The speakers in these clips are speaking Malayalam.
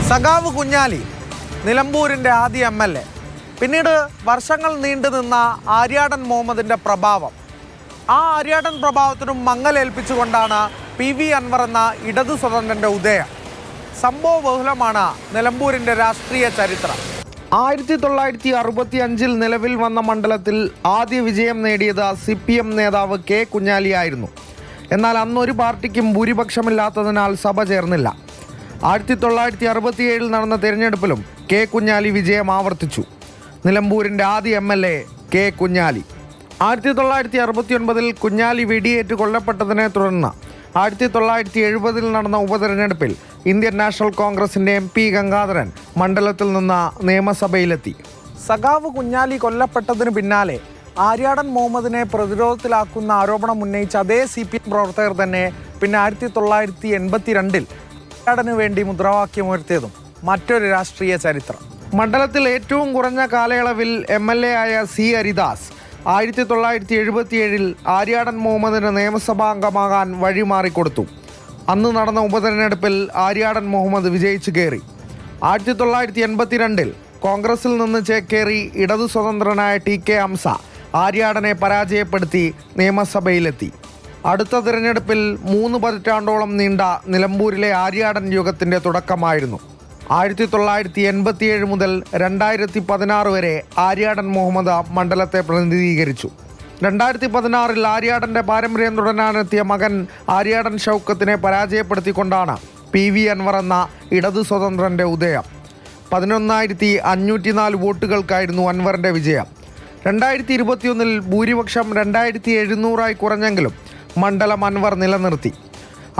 സഖാവ് കുഞ്ഞാലി നിലമ്പൂരിൻ്റെ ആദ്യ MLA. പിന്നീട് വർഷങ്ങൾ നീണ്ടു നിന്ന ആര്യാടൻ മുഹമ്മദിൻ്റെ പ്രഭാവം. ആ ആര്യാടൻ പ്രഭാവത്തിനും മങ്ങലേൽപ്പിച്ചുകൊണ്ടാണ് PV അൻവർ എന്ന ഇടതു സ്വതന്ത്രൻ്റെ ഉദയം. സംഭവ ബഹുലമാണ് നിലമ്പൂരിൻ്റെ രാഷ്ട്രീയ ചരിത്രം. 1965 നിലവിൽ വന്ന മണ്ഡലത്തിൽ ആദ്യ വിജയം നേടിയത് CPM നേതാവ് K. കുഞ്ഞാലിയായിരുന്നു. എന്നാൽ അന്നൊരു പാർട്ടിക്കും ഭൂരിപക്ഷമില്ലാത്തതിനാൽ സഭ ചേർന്നില്ല. 1967 നടന്ന തിരഞ്ഞെടുപ്പിലും K. കുഞ്ഞാലി വിജയം ആവർത്തിച്ചു. നിലമ്പൂരിൻ്റെ ആദ്യ MLA K. കുഞ്ഞാലി. 1969 കുഞ്ഞാലി വെടിയേറ്റ് കൊല്ലപ്പെട്ടതിനെ തുടർന്ന് 1970 നടന്ന ഉപതെരഞ്ഞെടുപ്പിൽ ഇന്ത്യൻ നാഷണൽ കോൺഗ്രസിൻ്റെ MP ഗംഗാധരൻ മണ്ഡലത്തിൽ നിന്ന് നിയമസഭയിലെത്തി. സഖാവ് കുഞ്ഞാലി കൊല്ലപ്പെട്ടതിന് പിന്നാലെ ആര്യാടൻ മുഹമ്മദിനെ പ്രതിരോധത്തിലാക്കുന്ന ആരോപണം ഉന്നയിച്ച അതേ CPM പ്രവർത്തകർ തന്നെ പിന്നെ 1982 ആര്യാടന് വേണ്ടി മുദ്രാവാക്യമുയർത്തിയതും മറ്റൊരു രാഷ്ട്രീയ ചരിത്രം. മണ്ഡലത്തിൽ ഏറ്റവും കുറഞ്ഞ കാലയളവിൽ MLA ആയ C. ഹരിദാസ് 1977 ആര്യാടൻ മുഹമ്മദിന് നിയമസഭാംഗമാകാൻ വഴിമാറിക്കൊടുത്തു. അന്ന് നടന്ന ഉപതെരഞ്ഞെടുപ്പിൽ ആര്യാടൻ മുഹമ്മദ് വിജയിച്ചു കയറി. 1982 കോൺഗ്രസിൽ നിന്ന് ചേക്കേറി ഇടതു സ്വതന്ത്രനായ TK ഹംസ ആര്യാടനെ പരാജയപ്പെടുത്തി നിയമസഭയിലെത്തി. അടുത്ത തിരഞ്ഞെടുപ്പിൽ 3 പതിറ്റാണ്ടോളം നീണ്ട നിലമ്പൂരിലെ ആര്യാടൻ യുഗത്തിൻ്റെ തുടക്കമായിരുന്നു. 1987 മുതൽ 2016 വരെ ആര്യാടൻ മുഹമ്മദ് മണ്ഡലത്തെ പ്രതിനിധീകരിച്ചു. 2016 ആര്യാടൻ്റെ പാരമ്പര്യം തുടരാനെത്തിയ മകൻ ആര്യാടൻ ഷൗക്കത്തിനെ പരാജയപ്പെടുത്തിക്കൊണ്ടാണ് PV അൻവർ എന്ന ഇടതു സ്വതന്ത്രൻ്റെ ഉദയം. 11,504 വോട്ടുകൾക്കായിരുന്നു അൻവറിൻ്റെ വിജയം. 2021 ഭൂരിപക്ഷം 2,700 കുറഞ്ഞെങ്കിലും മണ്ഡലം അൻവർ നിലനിർത്തി.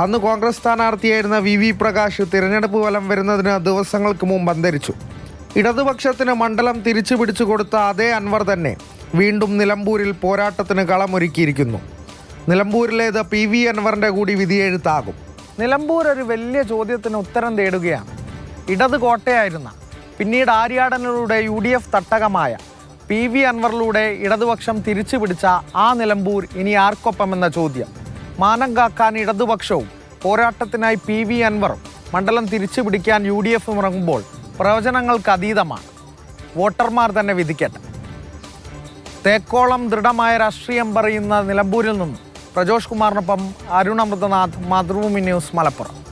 അന്ന് കോൺഗ്രസ് സ്ഥാനാർത്ഥിയായിരുന്ന VV പ്രകാശ് തിരഞ്ഞെടുപ്പ് ഫലം വരുന്നതിന് ദിവസങ്ങൾക്ക് മുമ്പ് അന്തരിച്ചു. ഇടതുപക്ഷത്തിന് മണ്ഡലം തിരിച്ചു പിടിച്ചു കൊടുത്ത അതേ അൻവർ തന്നെ വീണ്ടും നിലമ്പൂരിൽ പോരാട്ടത്തിന് കളമൊരുക്കിയിരിക്കുന്നു. നിലമ്പൂരിലേത് PV അൻവറിൻ്റെ കൂടി വിധിയെഴുത്താകും. നിലമ്പൂർ ഒരു വലിയ ചോദ്യത്തിന് ഉത്തരം തേടുകയാണ്. ഇടത് കോട്ടയായിരുന്ന പിന്നീട് ആര്യാടനിലൂടെ UDF തട്ടകമായ PV അൻവറിലൂടെ ഇടതുപക്ഷം തിരിച്ചു പിടിച്ച ആ നിലമ്പൂർ ഇനി ആർക്കൊപ്പമെന്ന ചോദ്യം. മാനം കാക്കാൻ ഇടതുപക്ഷവും പോരാട്ടത്തിനായി PV അൻവറും മണ്ഡലം തിരിച്ചു പിടിക്കാൻ UDF ഇറങ്ങുമ്പോൾ പ്രവചനങ്ങൾക്ക് അതീതമാണ്. വോട്ടർമാർ തന്നെ വിധിക്കട്ടെ. തേക്കോളം ദൃഢമായ രാഷ്ട്രീയം പറയുന്ന നിലമ്പൂരിൽ നിന്നും പ്രജോഷ് കുമാറിനൊപ്പം അരുൺ അമൃതനാഥ്, മാതൃഭൂമി ന്യൂസ്, മലപ്പുറം.